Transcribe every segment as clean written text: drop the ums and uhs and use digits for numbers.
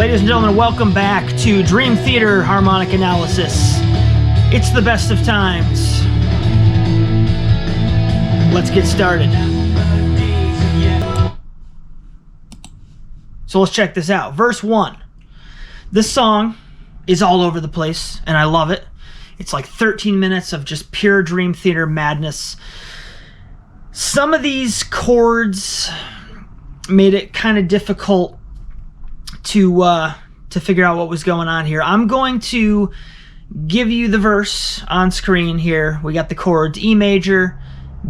Ladies and gentlemen, welcome back to Dream Theater Harmonic Analysis. It's the best of times. Let's get started. So let's check this out. Verse 1. This song is all over the place, and I love it. It's like 13 minutes of just pure Dream Theater madness. Some of these chords made it kind of difficult to figure out what was going on here. I'm going to give you the verse on screen here. We got the chords E major,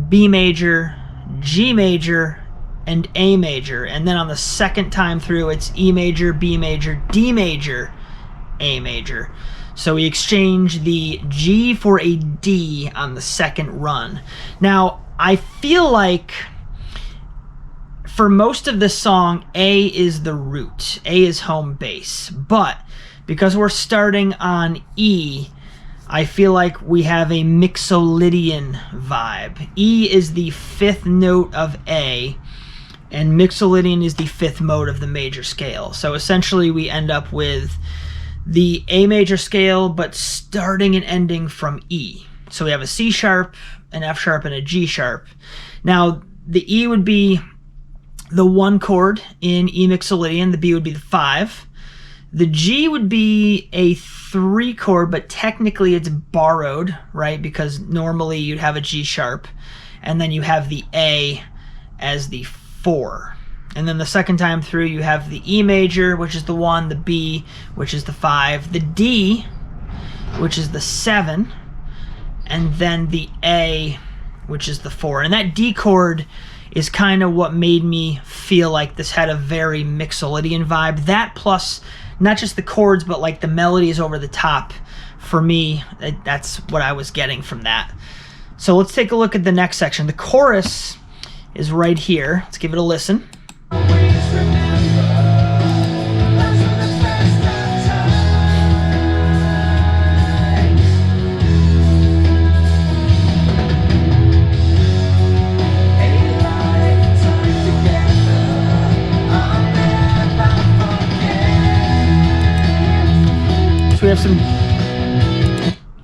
B major, G major, and A major. And then on the second time through, it's E major, B major, D major, A major. So we exchange the G for a D on the second run. Now, I feel like for most of this song, A is the root. A is home base. But because we're starting on E, I feel like we have a mixolydian vibe. E is the fifth note of A, and mixolydian is the fifth mode of the major scale. So essentially we end up with the A major scale, but starting and ending from E. So we have a C sharp, an F sharp, and a G sharp. Now, the E would be the 1 chord in E mixolydian, the B would be the 5. The G would be a 3 chord, but technically it's borrowed, right? Because normally you'd have a G sharp, and then you have the A as the 4. And then the second time through, you have the E major, which is the 1, the B, which is the 5, the D, which is the 7, and then the A, which is the 4. And that D chord is kind of what made me feel like this had a very mixolydian vibe. That plus not just the chords, but like the melodies over the top. For me, that's what I was getting from that. So let's take a look at the next section. The chorus is right here. Let's give it a listen.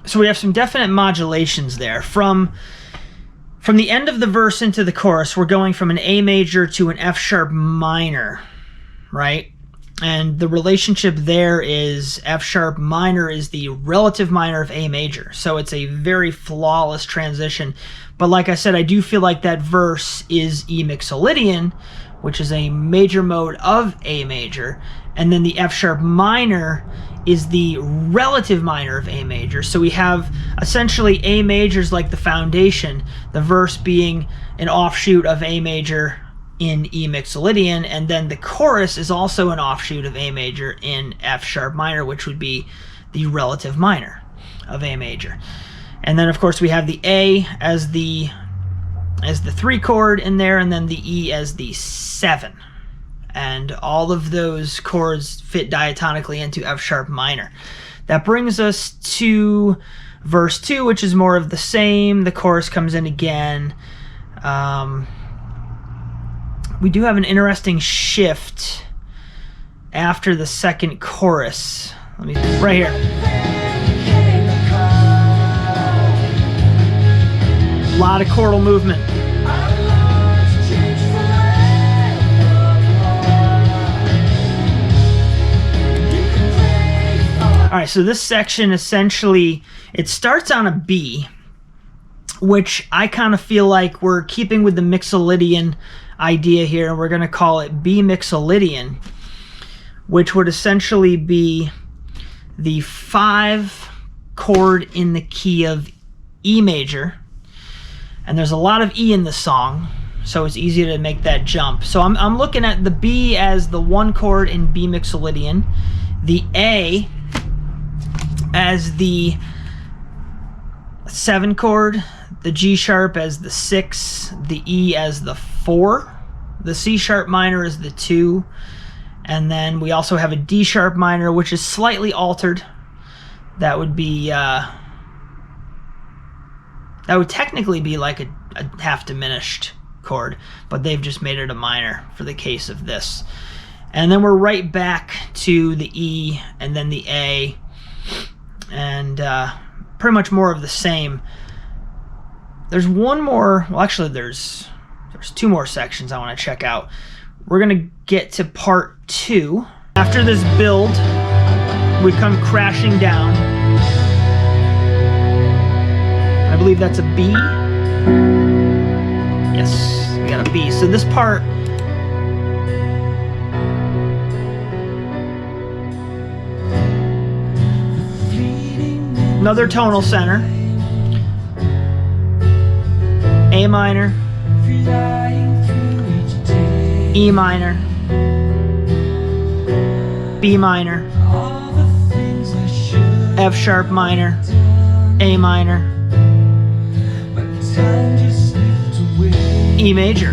So we have some definite modulations there. From the end of the verse into the chorus, we're going from an A major to an F sharp minor, right? And the relationship there is F sharp minor is the relative minor of A major. So it's a very flawless transition. But like I said, I do feel like that verse is E mixolydian, which is a major mode of A major. And then the F sharp minor is the relative minor of A major. So we have essentially A major's like the foundation, the verse being an offshoot of A major in E mixolydian, and then the chorus is also an offshoot of A major in F sharp minor, which would be the relative minor of A major. And then of course we have the A as the 3 chord in there, and then the E as the 7. And all of those chords fit diatonically into F sharp minor. That brings us to verse 2, which is more of the same. The chorus comes in again. We do have an interesting shift after the second chorus. Right here. A lot of chordal movement. All right, so this section essentially, it starts on a B, which I kind of feel like we're keeping with the mixolydian idea here, and we're going to call it B mixolydian, which would essentially be the 5 chord in the key of E major. And there's a lot of E in the song, so it's easy to make that jump. So I'm looking at the B as the 1 chord in B mixolydian, the A as the 7 chord, the G sharp as the 6, the E as the 4, the C sharp minor as the 2, and then we also have a D sharp minor, which is slightly altered. That would be that would technically be like a half diminished chord, but they've just made it a minor for the case of this. And then we're right back to the E and then the A, and pretty much more of the same. There's one more, well actually there's 2 more sections I want to check out. We're going to get to part 2. After this build, we come crashing down. I believe that's a B. Yes, we got a B. So this part, another tonal center. A minor, E minor, B minor, F sharp minor, A minor, E major.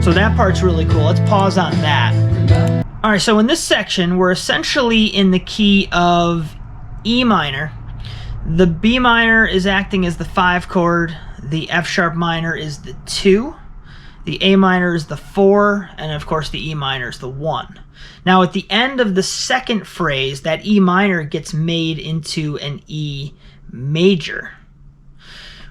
So that part's really cool. Let's pause on that. All right, so in this section, we're essentially in the key of E minor. The B minor is acting as the 5 chord. The F sharp minor is the 2. The A minor is the 4. And of course the E minor is the 1. Now at the end of the second phrase, that E minor gets made into an E major,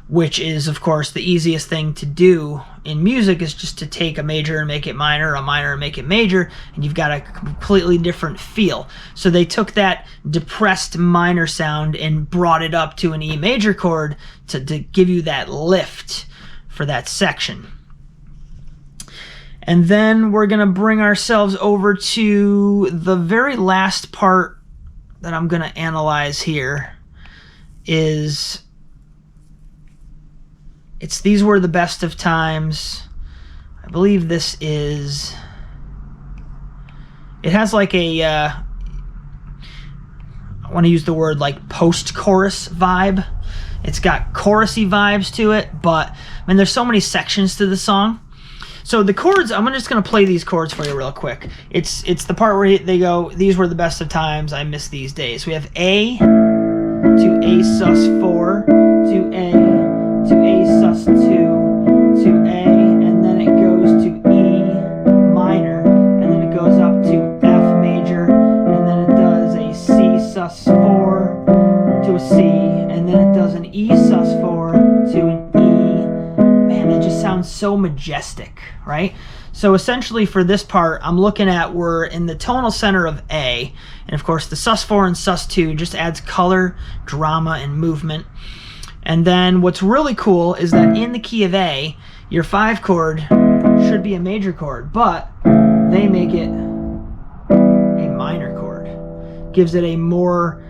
which is of course the easiest thing to do in music, is just to take a major and make it minor, a minor and make it major, and you've got a completely different feel. So they took that depressed minor sound and brought it up to an E major chord to give you that lift for that section. And then we're going to bring ourselves over to the very last part that I'm going to analyze here. It's These Were the Best of Times. I believe this is... It has like a... I want to use the word like post-chorus vibe. It's got chorusy vibes to it, but I mean, there's so many sections to the song. So the chords, I'm just going to play these chords for you real quick. It's the part where they go, these were the best of times, I miss these days. We have A to A sus4 to A to A sus2 to A, and then it goes to E minor, and then it goes up to F major, and then it does a C sus4 to a C, and then it does an E sus4 to an E. Man, that just sounds so majestic, right? So essentially for this part, I'm looking at, we're in the tonal center of A, and of course the sus4 and sus2 just adds color, drama, and movement. And then what's really cool is that in the key of A, your 5 chord should be a major chord, but they make it a minor chord. Gives it a more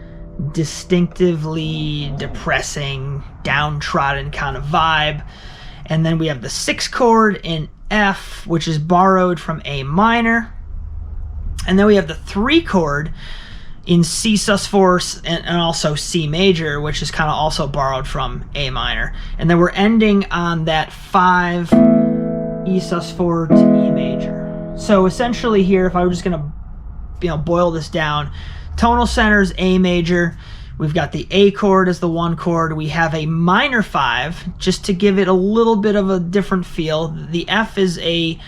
distinctively depressing, downtrodden kind of vibe. And then we have the 6 chord in F, which is borrowed from A minor. And then we have the 3 chord in C sus4 and also C major, which is kind of also borrowed from A minor. And then we're ending on that 5 E sus4 to E major. So essentially here, if I were just going to boil this down, tonal center is A major. We've got the A chord as the 1 chord. We have a minor 5, just to give it a little bit of a different feel. The F is a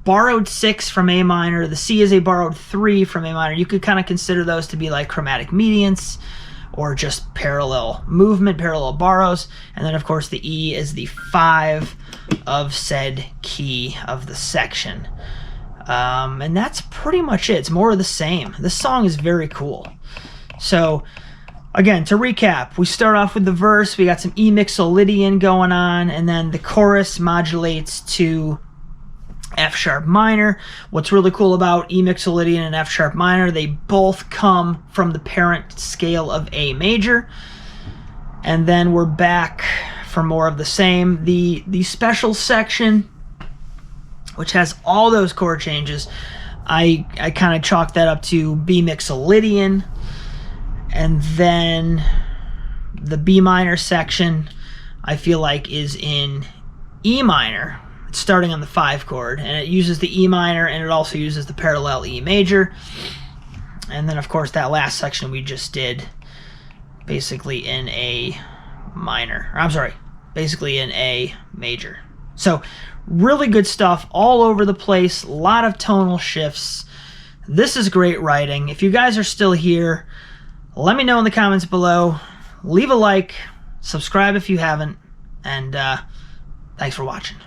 borrowed 6 from A minor. The C is a borrowed 3 from A minor. You could kind of consider those to be like chromatic mediants or just parallel movement, parallel borrows. And then of course the E is the 5 of said key of the section. And that's pretty much it. It's more of the same. This song is very cool. So again, to recap, we start off with the verse. We got some E mixolydian going on, and then the chorus modulates to F sharp minor. What's really cool about E mixolydian and F sharp minor, they both come from the parent scale of A major. And then we're back for more of the same. The special section, which has all those chord changes, I kind of chalked that up to B mixolydian. And then the B minor section, I feel like, is in E minor. It's starting on the 5 chord, and it uses the E minor, and it also uses the parallel E major. And then, of course, that last section we just did, basically in A minor. Or, I'm sorry, basically in A major. So, Really good stuff all over the place. A lot of tonal shifts. This is great writing. If you guys are still here, let me know in the comments below. Leave a like, subscribe if you haven't, and thanks for watching.